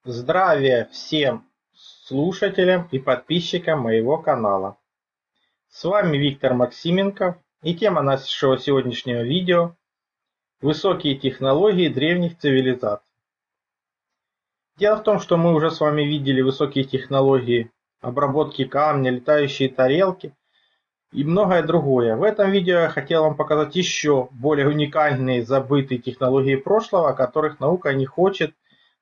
Здравия всем слушателям и подписчикам моего канала. С вами Виктор Максименков, и тема нашего сегодняшнего видео – высокие технологии древних цивилизаций. Дело в том, что мы уже с вами видели высокие технологии обработки камня, летающие тарелки и многое другое. В этом видео я хотел вам показать еще более уникальные забытые технологии прошлого, о которых наука не хочет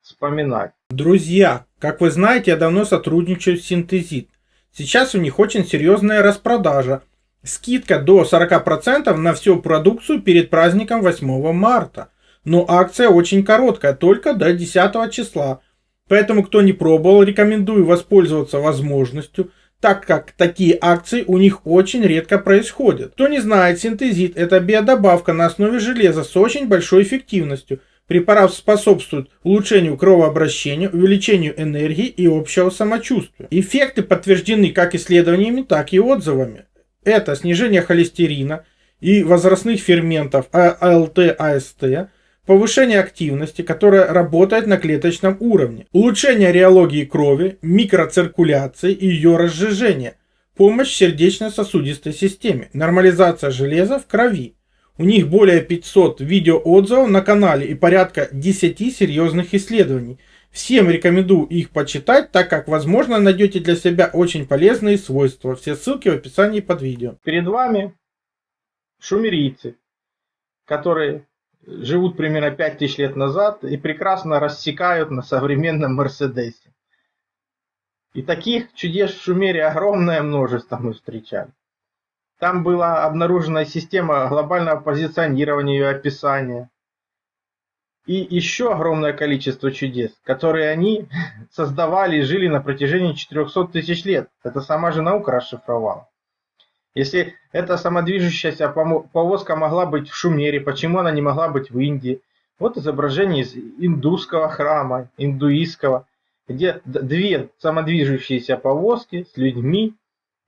вспоминать. Друзья, как вы знаете, я давно сотрудничаю с Synthesit. Сейчас у них очень серьезная распродажа. Скидка до 40% на всю продукцию перед праздником 8 марта. Но акция очень короткая, только до 10 числа. Поэтому, кто не пробовал, рекомендую воспользоваться возможностью, так как такие акции у них очень редко происходят. Кто не знает, Synthesit – это биодобавка на основе железа с очень большой эффективностью. Препарат способствует улучшению кровообращения, увеличению энергии и общего самочувствия. Эффекты подтверждены как исследованиями, так и отзывами. Это снижение холестерина и возрастных ферментов АЛТ, АСТ, повышение активности, которая работает на клеточном уровне, улучшение реологии крови, микроциркуляции и ее разжижения, помощь сердечно-сосудистой системе, нормализация железа в крови. У них более 500 видеоотзывов на канале и порядка 10 серьезных исследований. Всем рекомендую их почитать, так как, возможно, найдете для себя очень полезные свойства. Все ссылки в описании под видео. Перед вами шумерийцы, которые живут примерно 5000 лет назад и прекрасно рассекают на современном Мерседесе. И таких чудес в Шумере огромное множество мы встречали. Там была обнаружена система глобального позиционирования и описания. И еще огромное количество чудес, которые они создавали и жили на протяжении 400 тысяч лет. Это сама же наука расшифровала. Если эта самодвижущаяся повозка могла быть в Шумере, почему она не могла быть в Индии? Вот изображение из индусского храма, индуистского, где две самодвижущиеся повозки с людьми,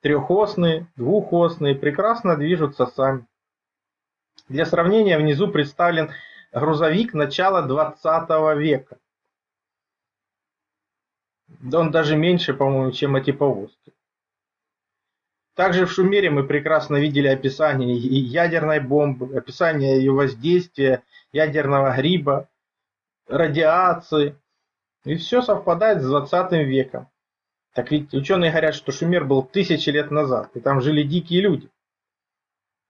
трехосные, двухосные, прекрасно движутся сами. Для сравнения, внизу представлен грузовик начала 20 века. Он даже меньше, по-моему, чем эти повозки. Также в Шумере мы прекрасно видели описание и ядерной бомбы, описание ее воздействия, ядерного гриба, радиации. И все совпадает с 20 веком. Так ведь ученые говорят, что Шумер был 1000 лет назад, и там жили дикие люди.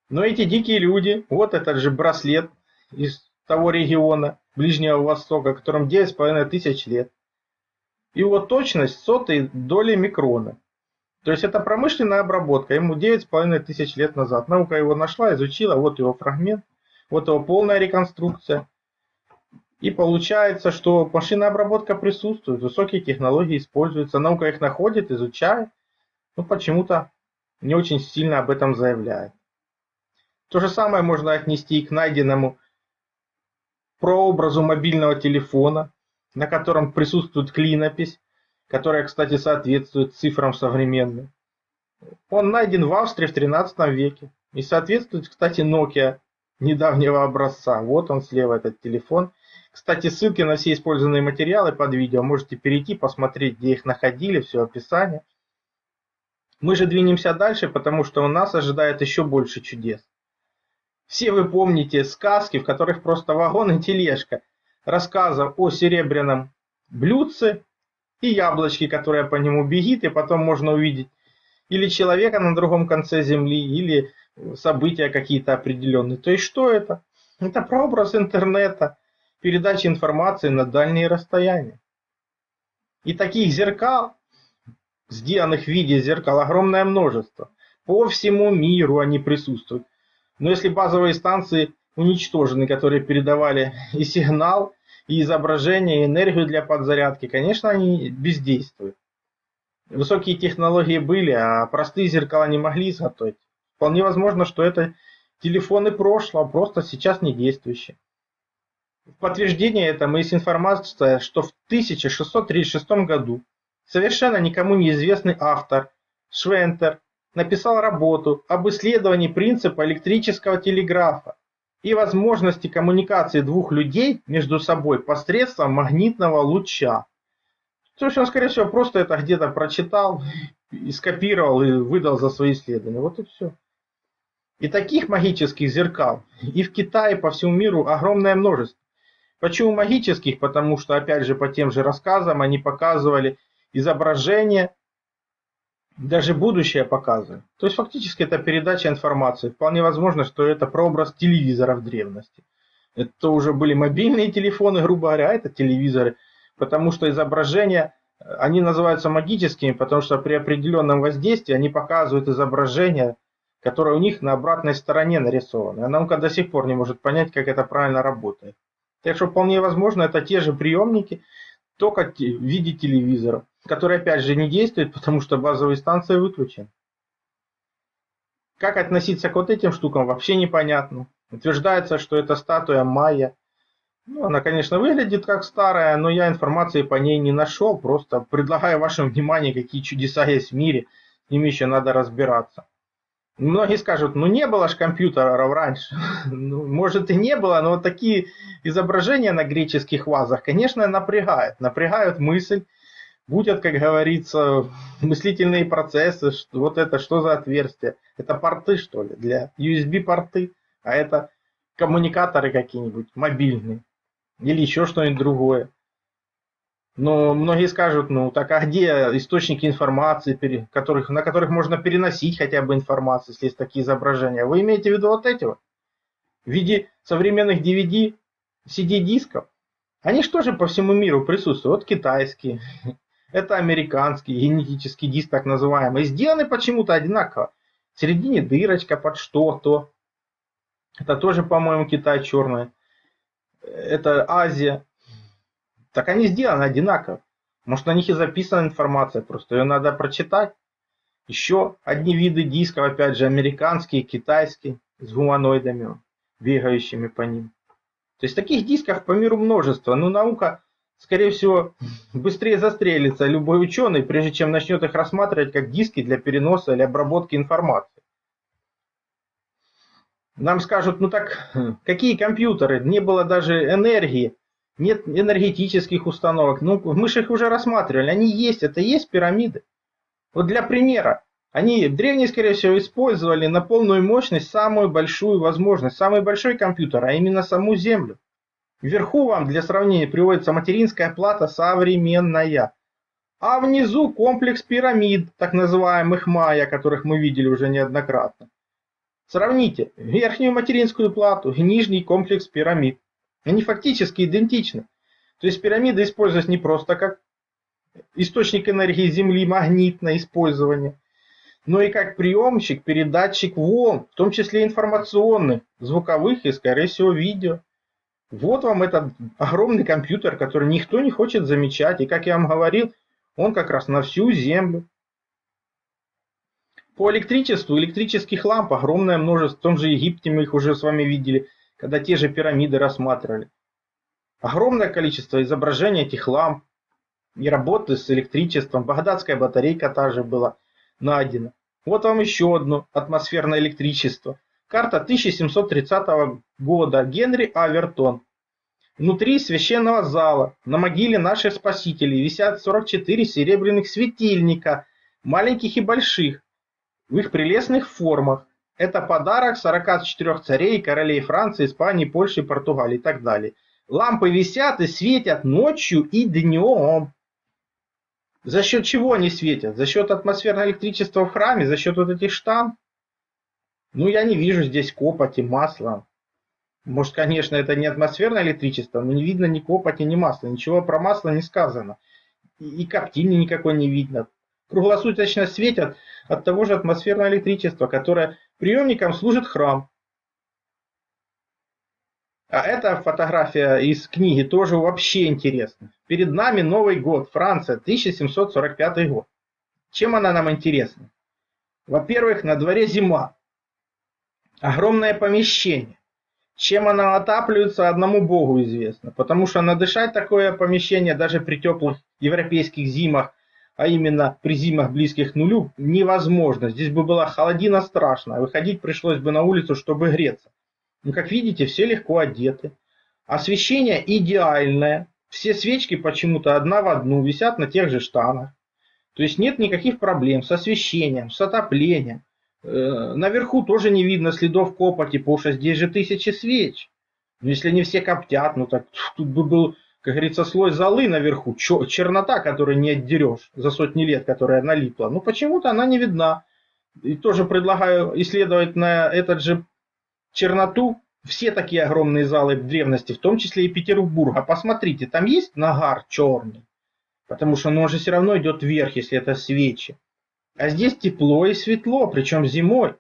Но эти дикие люди, вот этот же браслет из того региона, Ближнего Востока, которому 9500 лет. И вот точность сотой доли микрона. То есть это промышленная обработка, ему 9500 лет назад. Наука его нашла, изучила, вот его фрагмент, вот его полная реконструкция. И получается, что машинная обработка присутствует, высокие технологии используются, наука их находит, изучает, но почему-то не очень сильно об этом заявляет. То же самое можно отнести и к найденному прообразу мобильного телефона, на котором присутствует клинопись, которая, кстати, соответствует цифрам современным. Он найден в Австрии в 13 веке и соответствует, кстати, Nokia недавнего образца. Вот он слева, этот телефон. Кстати, ссылки на все использованные материалы под видео. Можете перейти, посмотреть, где их находили, все описание. Мы же двинемся дальше, потому что у нас ожидает еще больше чудес. Все вы помните сказки, в которых просто вагон и тележка рассказов о серебряном блюдце и яблочке, которое по нему бегит, и потом можно увидеть или человека на другом конце земли, или события какие-то определенные. То есть что это? Это прообраз интернета, передачи информации на дальние расстояния. И таких зеркал, сделанных в виде зеркал, огромное множество. По всему миру они присутствуют. Но если базовые станции уничтожены, которые передавали и сигнал, и изображение, и энергию для подзарядки, конечно, они бездействуют. Высокие технологии были, а простые зеркала не могли изготовить. Вполне возможно, что это телефоны прошлого, просто сейчас не действующие. В подтверждение этому есть информация, что в 1636 году совершенно никому неизвестный автор Швентер написал работу об исследовании принципа электрического телеграфа и возможности коммуникации двух людей между собой посредством магнитного луча. То есть он, скорее всего, просто это где-то прочитал, и скопировал и выдал за свои исследования. Вот и все. И таких магических зеркал и в Китае, и по всему миру огромное множество. Почему магических? Потому что, опять же, по тем же рассказам они показывали изображение, даже будущее показывали. То есть фактически это передача информации. Вполне возможно, что это прообраз телевизора в древности. Это уже были мобильные телефоны, грубо говоря, а это телевизоры. Потому что изображения, они называются магическими, потому что при определенном воздействии они показывают изображение, которое у них на обратной стороне нарисовано. А наука до сих пор не может понять, как это правильно работает. Так что вполне возможно, это те же приемники, только в виде телевизора, которые опять же не действуют, потому что базовые станции выключены. Как относиться к вот этим штукам, вообще непонятно. Утверждается, что это статуя майя. Ну, она, конечно, выглядит как старая, но я информации по ней не нашел. Просто предлагаю вашему вниманию, какие чудеса есть в мире. С ними еще надо разбираться. Многие скажут, ну не было ж компьютеров раньше. Ну, может и не было, но вот такие изображения на греческих вазах, конечно, напрягают. Напрягают мысль. Будут, как говорится, мыслительные процессы. Вот это что за отверстие? Это порты, что ли? Для USB порты. А это коммуникаторы какие-нибудь мобильные. Или еще что-нибудь другое. Но многие скажут, ну так а где источники информации, на которых можно переносить хотя бы информацию, если есть такие изображения? Вы имеете в виду вот эти вот? В виде современных DVD, CD-дисков? Они что же по всему миру присутствуют? Вот китайские, это американский генетический диск так называемый. Сделаны почему-то одинаково. В середине дырочка под что-то. Это тоже, по-моему, Китай черный. Это Азия. Так они сделаны одинаково. Может, на них и записана информация, просто ее надо прочитать. Еще одни виды дисков, опять же, американские, китайские, с гуманоидами, бегающими по ним. То есть таких дисков по миру множество. Но наука, скорее всего, быстрее застрелится любой ученый, прежде чем начнет их рассматривать как диски для переноса или обработки информации. Нам скажут, ну так, какие компьютеры? Не было даже энергии, нет энергетических установок. Ну, мы же их уже рассматривали, они есть, это и есть пирамиды. Вот для примера, они древние, скорее всего, использовали на полную мощность самую большую возможность, самый большой компьютер, а именно саму Землю. Вверху вам для сравнения приводится материнская плата современная. А внизу комплекс пирамид, так называемых майя, которых мы видели уже неоднократно. Сравните верхнюю материнскую плату и нижний комплекс пирамид. Они фактически идентичны. То есть пирамиды используются не просто как источник энергии Земли, магнитное использование, но и как приемщик, передатчик волн, в том числе информационных, звуковых и, скорее всего, видео. Вот вам этот огромный компьютер, который никто не хочет замечать. И, как я вам говорил, он как раз на всю Землю. По электричеству, электрических ламп огромное множество. В том же Египте мы их уже с вами видели, когда те же пирамиды рассматривали. Огромное количество изображений этих ламп и работы с электричеством. Багдадская батарейка та же была найдена. Вот вам еще одно атмосферное электричество. Карта 1730 года. Генри Авертон. Внутри священного зала на могиле наших спасителей висят 44 серебряных светильника, маленьких и больших, в их прелестных формах. Это подарок 44 царей и королей Франции, Испании, Польши, Португалии и так далее. Лампы висят и светят ночью и днем. За счет чего они светят? За счет атмосферного электричества в храме? За счет вот этих штамп? Ну, я не вижу здесь копоти, масла. Может, конечно, это не атмосферное электричество, но не видно ни копоти, ни масла. Ничего про масло не сказано. И коптильни никакой не видно. Круглосуточно светят от того же атмосферного электричества, которое приемником служит храм. А эта фотография из книги тоже вообще интересна. Перед нами Новый год, Франция, 1745 год. Чем она нам интересна? Во-первых, на дворе зима. Огромное помещение. Чем она отапливается, одному Богу известно. Потому что надышать такое помещение даже при теплых европейских зимах, а именно при зимах близких к нулю, невозможно. Здесь бы была холодина страшная. Выходить пришлось бы на улицу, чтобы греться. Но, как видите, все легко одеты. Освещение идеальное. Все свечки почему-то одна в одну висят на тех же штанах. То есть нет никаких проблем с освещением, с отоплением. Наверху тоже не видно следов копоти, потому что здесь же тысячи свеч. Но если не все коптят, ну так тут бы был, как говорится, слой золы наверху, чернота, которую не отдерешь за сотни лет, которая налипла. Ну почему-то она не видна. И тоже предлагаю исследовать на этот же черноту все такие огромные залы в древности, в том числе и Петербурга. Посмотрите, там есть нагар черный. Потому что он же все равно идет вверх, если это свечи. А здесь тепло и светло, причем зимой.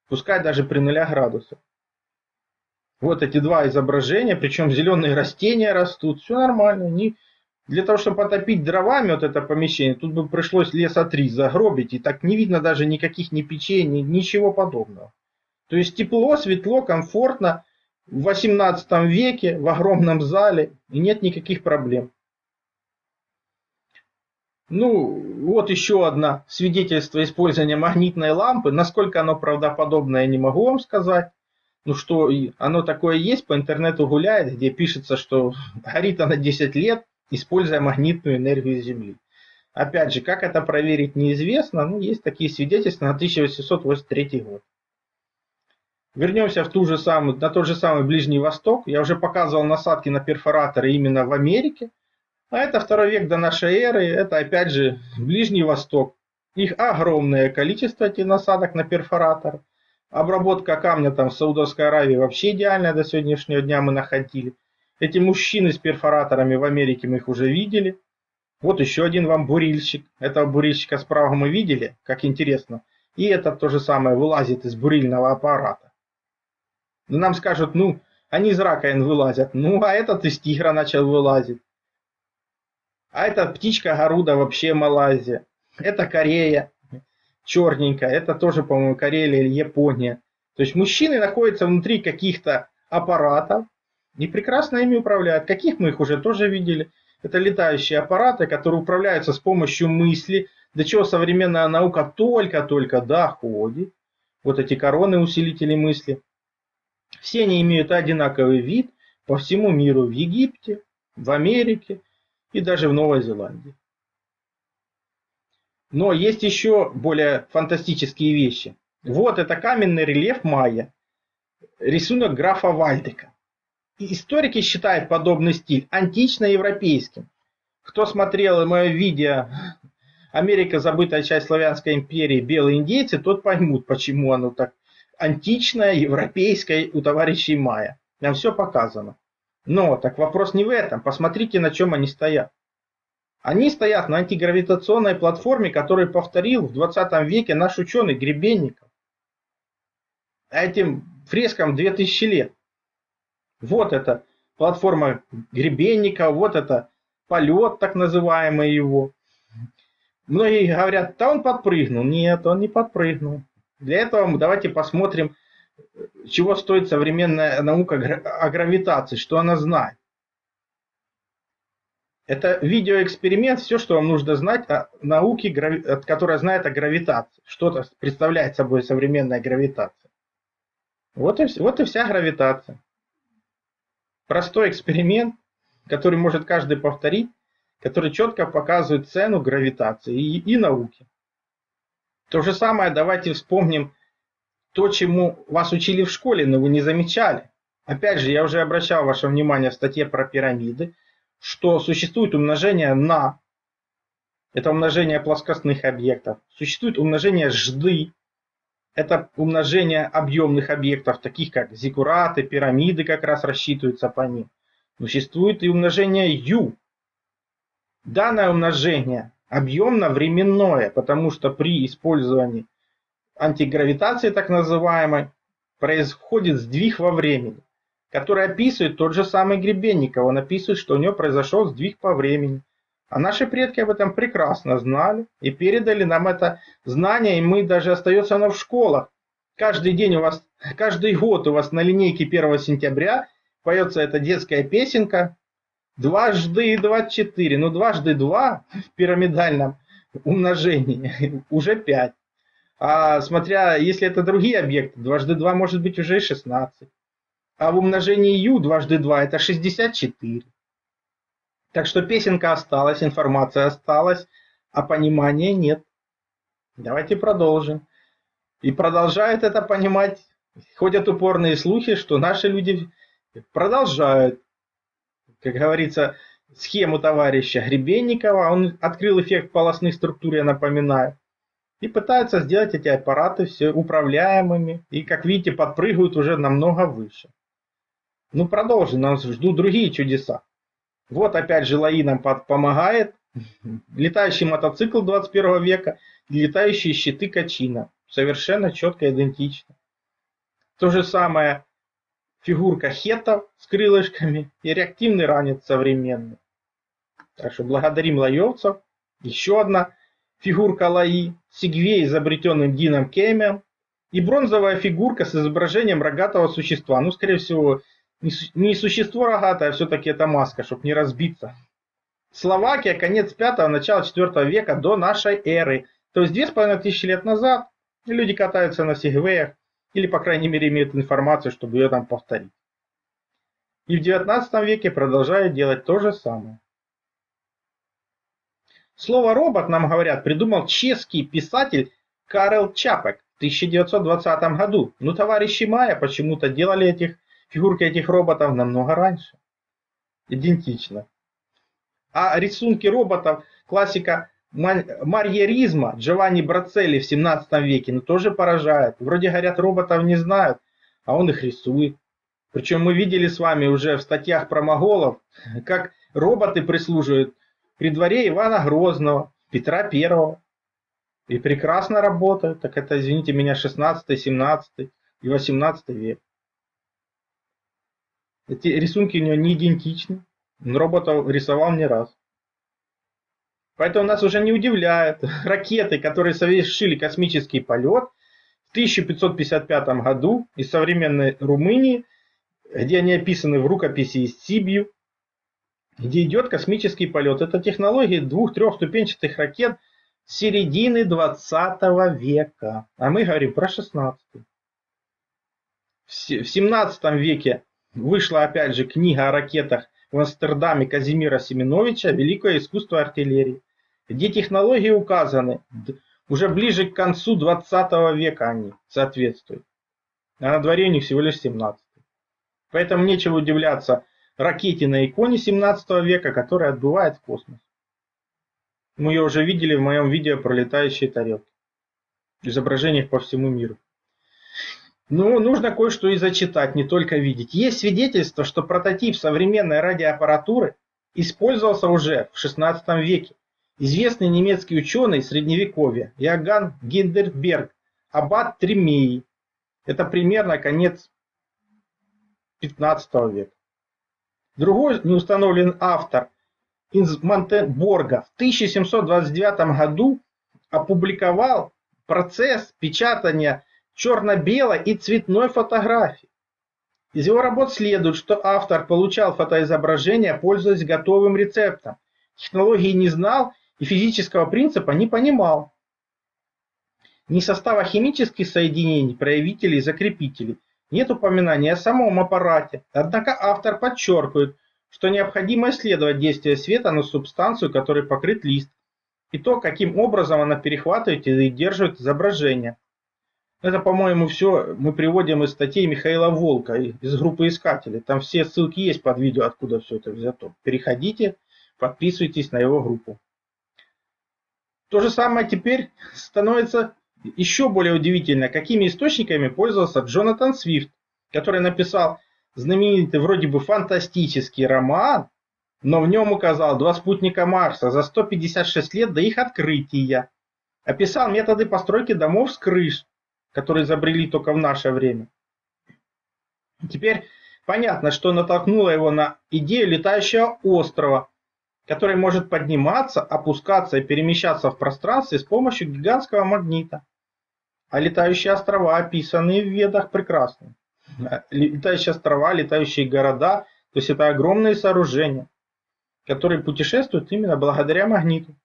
Пускай даже при 0 градусов. Вот эти два изображения, причем зеленые растения растут. Все нормально. Для того, чтобы потопить дровами вот это помещение, тут бы пришлось леса 3 загробить. И так не видно даже никаких ни печей, ничего подобного. То есть тепло, светло, комфортно. В 18 веке, в огромном зале. И нет никаких проблем. Ну, вот еще одно свидетельство использования магнитной лампы. Насколько оно правдоподобно, я не могу вам сказать. Ну, что оно такое есть, по интернету гуляет, где пишется, что горит она 10 лет, используя магнитную энергию Земли. Опять же, как это проверить, неизвестно. Ну, есть такие свидетельства на 1883 год. Вернемся на тот же самый Ближний Восток. Я уже показывал насадки на перфораторы именно в Америке. А это 2 век до нашей эры, это опять же Ближний Восток. Их огромное количество, этих насадок на перфоратор. Обработка камня там в Саудовской Аравии вообще идеальная до сегодняшнего дня мы находили. Эти мужчины с перфораторами в Америке мы их уже видели. Вот еще один вам бурильщик. Этого бурильщика справа мы видели, как интересно. И этот то же самое вылазит из бурильного аппарата. Нам скажут, ну, они из раковин вылазят. Ну, а этот из тигра начал вылазить. А эта птичка Гаруда вообще Малайзия. Это Корея, черненькая. Это тоже, по-моему, Карелия или Япония. То есть мужчины находятся внутри каких-то аппаратов и прекрасно ими управляют. Каких мы их уже тоже видели. Это летающие аппараты, которые управляются с помощью мысли. До чего современная наука только-только доходит. Вот эти короны усилители мысли. Все они имеют одинаковый вид по всему миру. В Египте, в Америке и даже в Новой Зеландии. Но есть еще более фантастические вещи. Вот это каменный рельеф майя. Рисунок графа Вальдека. Историки считают подобный стиль антично-европейским. Кто смотрел мое видео «Америка. Забытая часть славянской империи. Белые индейцы», тот поймут, почему оно так античное, европейское у товарищей майя. Там все показано. Но так вопрос не в этом. Посмотрите, на чем они стоят. Они стоят на антигравитационной платформе, которую повторил в 20 веке наш ученый Гребенников. А этим фрескам 2000 лет. Вот это платформа Гребенникова, вот это полет так называемый его. Многие говорят, да он подпрыгнул. Нет, он не подпрыгнул. Для этого давайте посмотрим, чего стоит современная наука о гравитации, что она знает. Это видеоэксперимент, все, что вам нужно знать о науке, которая знает о гравитации. Что представляет собой современная гравитация. Вот и вся гравитация. Простой эксперимент, который может каждый повторить, который четко показывает цену гравитации и науки. То же самое давайте вспомним то, чему вас учили в школе, но вы не замечали. Опять же, я уже обращал ваше внимание в статье про пирамиды, что существует умножение на, это умножение плоскостных объектов, существует умножение жды, это умножение объемных объектов, таких как зиккураты, пирамиды как раз рассчитываются по ним. Существует и умножение U. Данное умножение объемно-временное, потому что при использовании антигравитации, так называемой, происходит сдвиг во времени, который описывает тот же самый Гребенников. Он описывает, что у него произошел сдвиг по времени. А наши предки об этом прекрасно знали и передали нам это знание, и мы даже остается оно в школах. Каждый год у вас на линейке 1 сентября поется эта детская песенка «Дважды 24». Ну, дважды 2 в пирамидальном умножении уже 5. А смотря, если это другие объекты, дважды 2 может быть уже и 16. А в умножении U дважды 2 это 64. Так что песенка осталась, информация осталась, а понимания нет. Давайте продолжим. И продолжают это понимать. Ходят упорные слухи, что наши люди продолжают. Как говорится, схему товарища Гребенникова. Он открыл эффект полостной структуры, я напоминаю. И пытаются сделать эти аппараты все управляемыми. И, как видите, подпрыгивают уже намного выше. Ну, продолжим. Нас ждут другие чудеса. Вот опять же ЛАИ нам помогает. Летающий мотоцикл 21 века и летающие щиты Качина. Совершенно четко идентично. То же самое фигурка Хетов с крылышками и реактивный ранец современный. Так что благодарим лаевцев. Еще одна фигурка ЛАИ, Сигвей, изобретенным Дином Кеймем, и бронзовая фигурка с изображением рогатого существа. Ну, скорее всего, не существо рогатое, а все-таки это маска, чтобы не разбиться. Словакия, конец 5-го, начало 4 века до нашей эры. То есть 2500 лет назад люди катаются на сигвеях, или, по крайней мере, имеют информацию, чтобы ее там повторить. И в 19 веке продолжают делать то же самое. Слово «робот», нам говорят, придумал чешский писатель Карел Чапек в 1920 году. Но товарищи Майя почему-то делали фигурки этих роботов намного раньше. Идентично. А рисунки роботов классика марьеризма Джованни Брацелли в 17 веке тоже поражает. Вроде, говорят, роботов не знают, а он их рисует. Причем мы видели с вами уже в статьях про моголов, как роботы прислуживают при дворе Ивана Грозного, Петра I. И прекрасно работают. Так это, извините меня, 16, 17 и 18 век. Эти рисунки у него не идентичны. Он роботов рисовал не раз. Поэтому нас уже не удивляют ракеты, которые совершили космический полет в 1555 году из современной Румынии, где они описаны в рукописи из Сибью, где идет космический полет. Это технологии 2-3-ступенчатых ракет с середины 20 века. А мы говорим про 16. В 17 веке вышла опять же книга о ракетах в Амстердаме Казимира Семеновича «Великое искусство артиллерии», где технологии указаны уже ближе к концу 20 века они соответствуют. А на дворе у них всего лишь 17. Поэтому нечего удивляться ракете на иконе 17 века, которая отбывает в космос. Мы ее уже видели в моем видео про летающие тарелки. Изображениях по всему миру. Но нужно кое-что и зачитать, не только видеть. Есть свидетельство, что прототип современной радиоаппаратуры использовался уже в 16 веке. Известный немецкий ученый средневековья Иоганн Гиндельберг, аббат Тремеи. Это примерно конец 15 века. Другой неустановленный автор из Монтеборга в 1729 году опубликовал процесс печатания черно-белой и цветной фотографии. Из его работ следует, что автор получал фотоизображения, пользуясь готовым рецептом. Технологии не знал и физического принципа не понимал. Ни состава химических соединений, проявителей и закрепителей. Нет упоминания о самом аппарате. Однако автор подчеркивает, что необходимо исследовать действие света на субстанцию, которой покрыт лист, и то, каким образом она перехватывает и удерживает изображение. Это, по-моему, все мы приводим из статей Михаила Волка из группы искателей. Там все ссылки есть под видео, откуда все это взято. Переходите, подписывайтесь на его группу. То же самое теперь становится еще более удивительно, какими источниками пользовался Джонатан Свифт, который написал знаменитый вроде бы фантастический роман, но в нем указал 2 спутника Марса за 156 лет до их открытия. Описал методы постройки домов с крыш, которые изобрели только в наше время. Теперь понятно, что натолкнуло его на идею летающего острова, который может подниматься, опускаться и перемещаться в пространстве с помощью гигантского магнита. А летающие острова, описанные в Ведах, прекрасны. Летающие острова, летающие города, то есть это огромные сооружения, которые путешествуют именно благодаря магниту.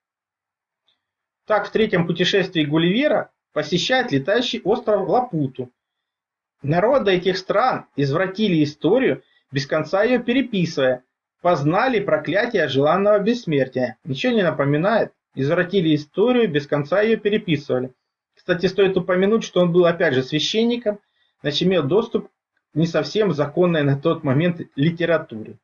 Так, в 3-м путешествии Гулливера посещает летающий остров Лапуту. Народы этих стран извратили историю, без конца ее переписывая, познали проклятие желанного бессмертия. Ничего не напоминает? Извратили историю, без конца ее переписывали. Кстати, стоит упомянуть, что он был опять же священником, значит имел доступ к не совсем законной на тот момент литературе.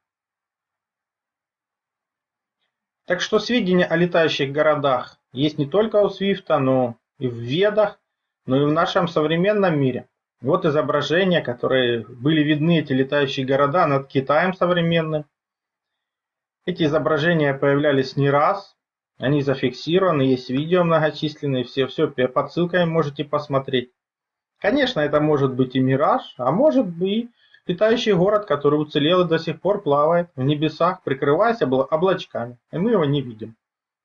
Так что сведения о летающих городах есть не только у Свифта, но и в Ведах, но и в нашем современном мире. Вот изображения, которые были видны, эти летающие города над Китаем современным. Эти изображения появлялись не раз, они зафиксированы, есть видео многочисленные, все по ссылкам можете посмотреть. Конечно, это может быть и мираж, а может быть и летающий город, который уцелел и до сих пор плавает в небесах, прикрываясь облачками, и мы его не видим.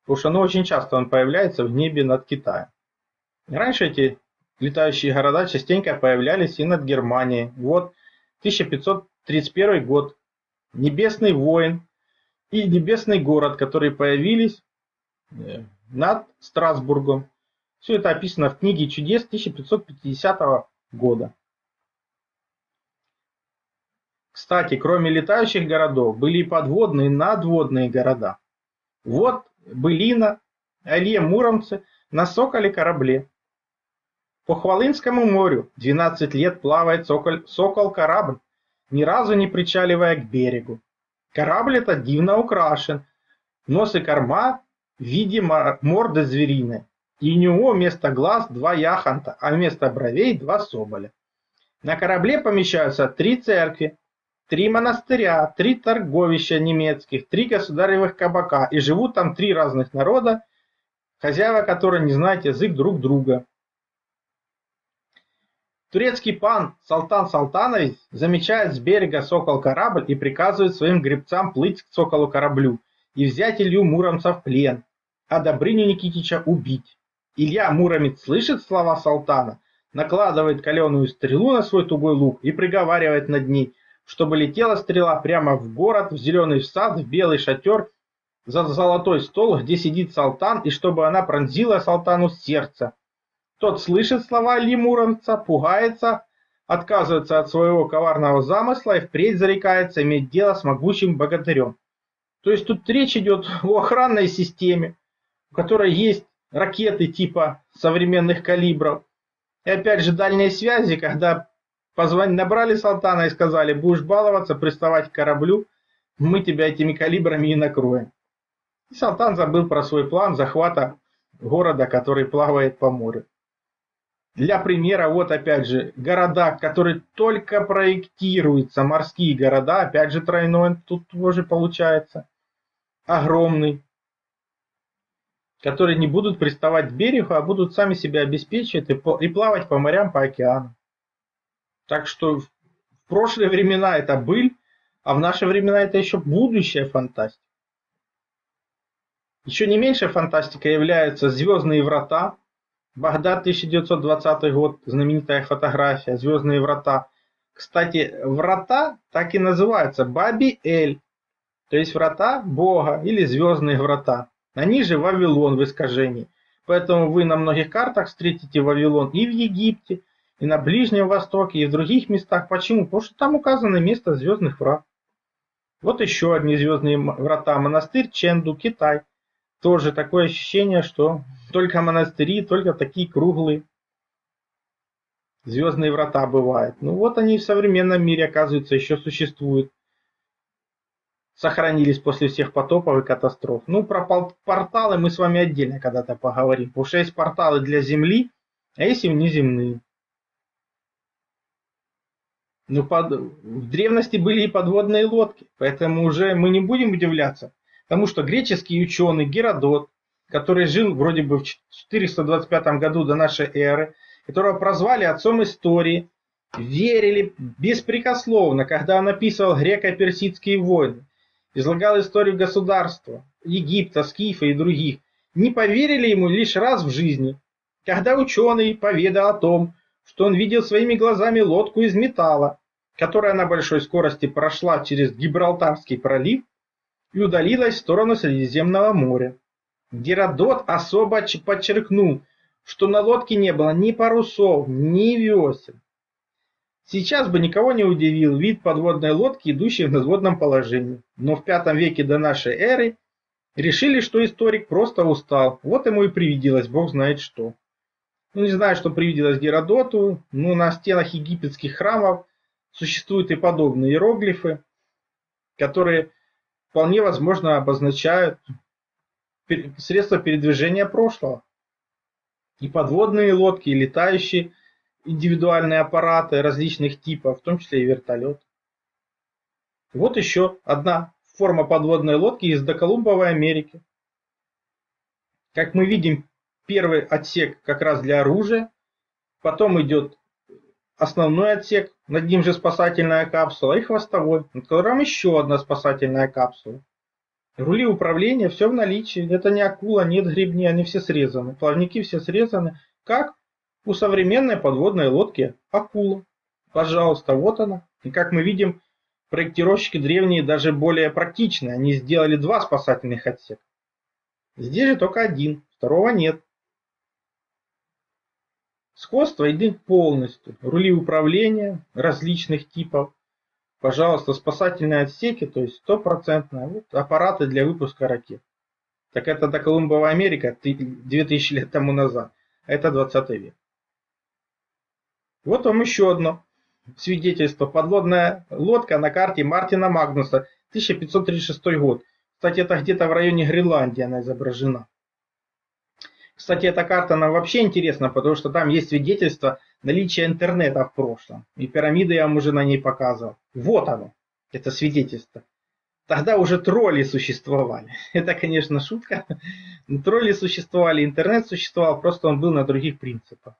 Потому что очень часто он появляется в небе над Китаем. Раньше эти летающие города частенько появлялись и над Германией. Вот 1531 год, Небесный воин и Небесный город, которые появились над Страсбургом. Все это описано в книге чудес 1550 года. Кстати, кроме летающих городов, были и подводные и надводные города. Вот былина о Илье Муромце на соколе-корабле. По Хвалынскому морю 12 лет плавает сокол-корабль, ни разу не причаливая к берегу. Корабль этот дивно украшен, нос и корма в виде морды звериной, и у него вместо глаз 2 яхонта, а вместо бровей 2 соболя. На корабле помещаются 3 церкви, 3 монастыря, 3 торговища немецких, 3 государевых кабака, и живут там 3 разных народа, хозяева которые не знают язык друг друга. Турецкий пан Салтан Салтанович замечает с берега сокол-корабль и приказывает своим гребцам плыть к соколу-кораблю и взять Илью Муромца в плен, а Добрыню Никитича убить. Илья Муромец слышит слова Салтана, накладывает каленую стрелу на свой тугой лук и приговаривает над ней, чтобы летела стрела прямо в город, в зеленый сад, в белый шатер, за золотой стол, где сидит Салтан, и чтобы она пронзила Салтану сердце. Тот слышит слова Ильи Муромца, пугается, отказывается от своего коварного замысла и впредь зарекается иметь дело с могучим богатырем. То есть тут речь идет о охранной системе, у которой есть ракеты типа современных калибров. И опять же дальние связи, когда набрали Салтана и сказали: будешь баловаться, приставать к кораблю, мы тебя этими калибрами и накроем. И Салтан забыл про свой план захвата города, который плавает по морю. Для примера, вот опять же, города, которые только проектируются, морские города, опять же тройной, тут тоже получается, огромный, которые не будут приставать к берегу, а будут сами себя обеспечивать и плавать по морям, по океанам. Так что в прошлые времена это быль, а в наши времена это еще будущая фантастика. Еще не меньшей фантастикой являются «Звездные врата». Багдад, 1920 год, знаменитая фотография «Звездные врата». Кстати, врата так и называются Баби-Эль, то есть врата Бога или звездные врата. Они же Вавилон в искажении. Поэтому вы на многих картах встретите Вавилон и в Египте, и на Ближнем Востоке, и в других местах. Почему? Потому что там указано место звездных врат. Вот еще одни звездные врата. Монастырь Ченду, Китай. Тоже такое ощущение, что только монастыри, только такие круглые звездные врата бывают. Ну вот они в современном мире, оказывается, еще существуют. Сохранились после всех потопов и катастроф. Ну, про порталы мы с вами отдельно когда-то поговорим. Потому что есть порталы для Земли, а есть и внеземные. Ну, в древности были и подводные лодки, поэтому уже мы не будем удивляться. Потому что греческий ученый Геродот, который жил вроде бы в 425 году до нашей эры, которого прозвали отцом истории, верили беспрекословно, когда он описывал греко-персидские войны, излагал историю государства, Египта, Скифа и других, не поверили ему лишь раз в жизни, когда ученый поведал о том, что он видел своими глазами лодку из металла, которая на большой скорости прошла через Гибралтарский пролив и удалилась в сторону Средиземного моря. Геродот особо подчеркнул, что на лодке не было ни парусов, ни весел. Сейчас бы никого не удивил вид подводной лодки, идущей в надводном положении. Но в V веке до нашей эры решили, что историк просто устал. Вот ему и привиделось, бог знает что. Ну, не знаю, что привиделось Геродоту, но на стенах египетских храмов существуют и подобные иероглифы, которые вполне возможно обозначают средства передвижения прошлого. И подводные лодки, и летающие индивидуальные аппараты различных типов, в том числе и вертолет. Вот еще одна форма подводной лодки из доколумбовой Америки. Как мы видим, первый отсек как раз для оружия, потом идет основной отсек, над ним же спасательная капсула, и хвостовой, над которым еще одна спасательная капсула. Рули управления, все в наличии, это не акула, нет гребней, они все срезаны, плавники все срезаны, как у современной подводной лодки акула. Пожалуйста, вот она. И как мы видим, проектировщики древние даже более практичные, они сделали 2 спасательных отсека. Здесь же только один, второго нет. Сходство идет полностью. Рули управления различных типов. Пожалуйста, спасательные отсеки, то есть 100%. Вот аппараты для выпуска ракет. Так это доколумбовая Америка 2000 лет тому назад. А это 20 век. Вот вам еще одно свидетельство. Подводная лодка на карте Мартина Магнуса, 1536 год. Кстати, это где-то в районе Гренландии она изображена. Кстати, эта карта нам вообще интересна, потому что там есть свидетельство наличия интернета в прошлом. И пирамиды я вам уже на ней показывал. Вот оно, это свидетельство. Тогда уже тролли существовали. Это, конечно, шутка. Но тролли существовали, интернет существовал, просто он был на других принципах.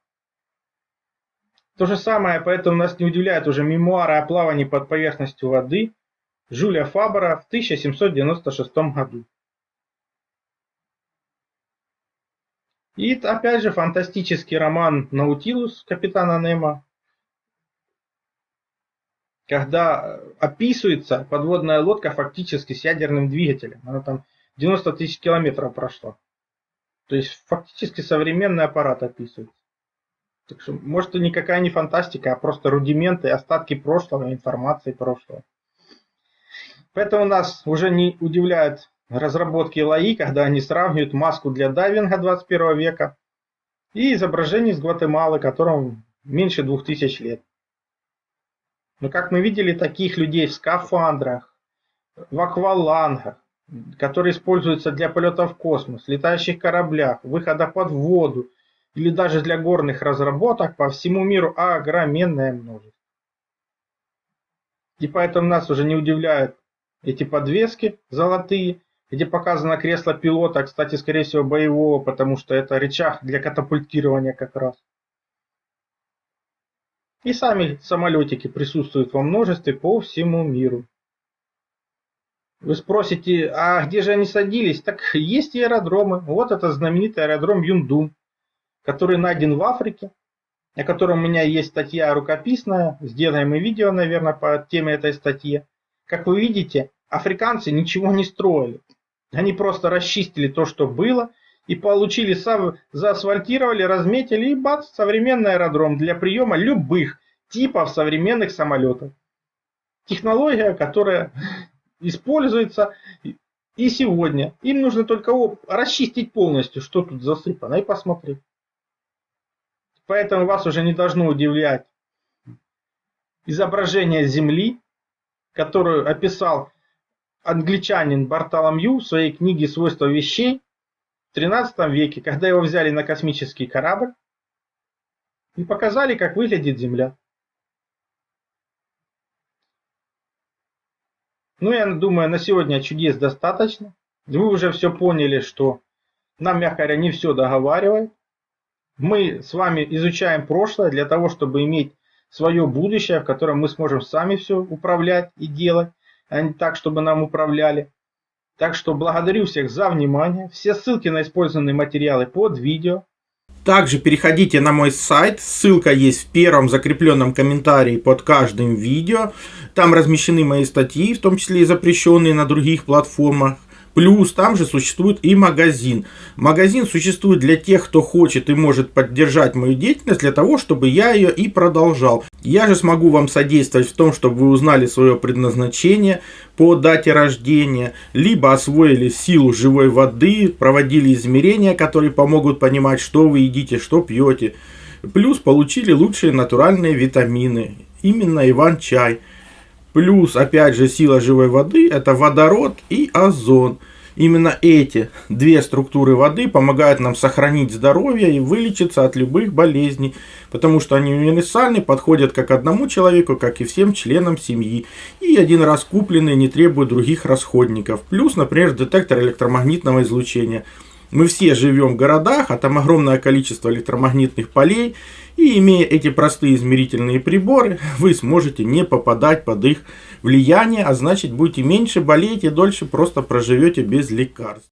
То же самое, поэтому нас не удивляют уже мемуары о плавании под поверхностью воды Жюля Фабера в 1796 году. И опять же фантастический роман «Наутилус» капитана Немо, когда описывается подводная лодка фактически с ядерным двигателем. Она там 90 тысяч километров прошла. То есть фактически современный аппарат описывается. Так что, может, и никакая не фантастика, а просто рудименты, остатки прошлого, информации прошлого. Поэтому нас уже не удивляют разработки ЛАИ, когда они сравнивают маску для дайвинга 21 века и изображение из Гватемалы, которому меньше 2000 лет. Но как мы видели, таких людей в скафандрах, в аквалангах, которые используются для полета в космос, летающих кораблях, выхода под воду или даже для горных разработок по всему миру огроменное множество. И поэтому нас уже не удивляют эти подвески золотые, где показано кресло пилота, кстати, скорее всего, боевого, потому что это рычаг для катапультирования как раз. И сами самолетики присутствуют во множестве по всему миру. Вы спросите, а где же они садились? Так есть и аэродромы. Вот это знаменитый аэродром Юндум, который найден в Африке, о котором у меня есть статья рукописная. Сделаем и видео, наверное, по теме этой статьи. Как вы видите, африканцы ничего не строили. Они просто расчистили то, что было, и получили, заасфальтировали, разметили, и бац, современный аэродром для приема любых типов современных самолетов. Технология, которая используется и сегодня. Им нужно только расчистить полностью, что тут засыпано, и посмотреть. Поэтому вас уже не должно удивлять изображение Земли, которую описал англичанин Бартоломью в своей книге «Свойства вещей» в 13 веке, когда его взяли на космический корабль и показали, как выглядит Земля. Ну, я думаю, на сегодня чудес достаточно. Вы уже все поняли, что нам, мягко говоря, не все договаривает. Мы с вами изучаем прошлое для того, чтобы иметь свое будущее, в котором мы сможем сами все управлять и делать, а не так, чтобы нам управляли. Так что благодарю всех за внимание. Все ссылки на использованные материалы под видео. Также переходите на мой сайт, ссылка есть в первом закрепленном комментарии под каждым видео. Там размещены мои статьи, в том числе и запрещенные на других платформах. Плюс там же существует и магазин. Магазин существует для тех, кто хочет и может поддержать мою деятельность, для того, чтобы я ее и продолжал. Я же смогу вам содействовать в том, чтобы вы узнали свое предназначение по дате рождения, либо освоили силу живой воды, проводили измерения, которые помогут понимать, что вы едите, что пьете. Плюс получили лучшие натуральные витамины, именно Иван-чай. Плюс, опять же, сила живой воды – это водород и озон. Именно эти две структуры воды помогают нам сохранить здоровье и вылечиться от любых болезней, потому что они универсальны, подходят как одному человеку, как и всем членам семьи. И один раз купленные не требуют других расходников. Плюс, например, детектор электромагнитного излучения. Мы все живем в городах, а там огромное количество электромагнитных полей, и имея эти простые измерительные приборы, вы сможете не попадать под их влияние, а значит будете меньше болеть и дольше просто проживете без лекарств.